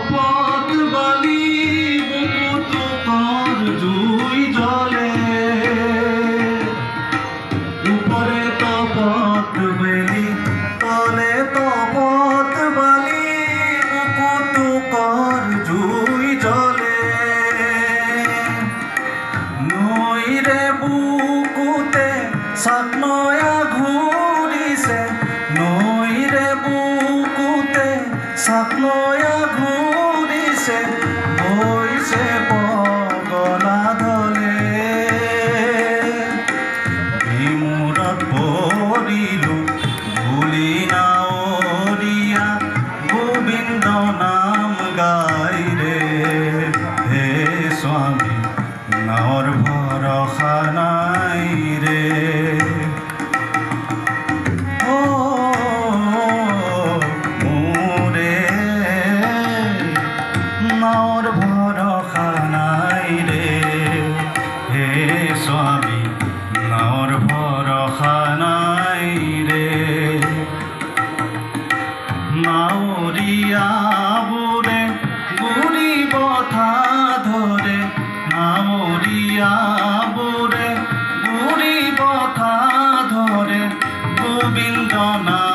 পথ বালি বুকুত তোর জুই জলে উপরে তো পথ বেলি তলে তো পথ বালি বুকুত তোর জুই জলে নইরে বুকুতে সাকনয়া ঘুরিছে নইরে বুকুতে সাকনয়া ঘুরিছে বইছে পগলা দলে বিমূৰত পৰিলো ভুলি নাৱৰীয়া গোবিন্দ নাম গাই ৰে হে স্বামী নাৱৰ ভৰসা নাই ৰে নাৱৰ ভৰসা নাই ৰে হে স্বামী নাৱৰ ভৰসা নাই ৰে নাৱৰীয়াবোৰে বুঢ়ী বঠা ধৰে নাৱৰীয়াবোৰে বুঢ়ী বঠা ধৰে গোবিন্দ নাম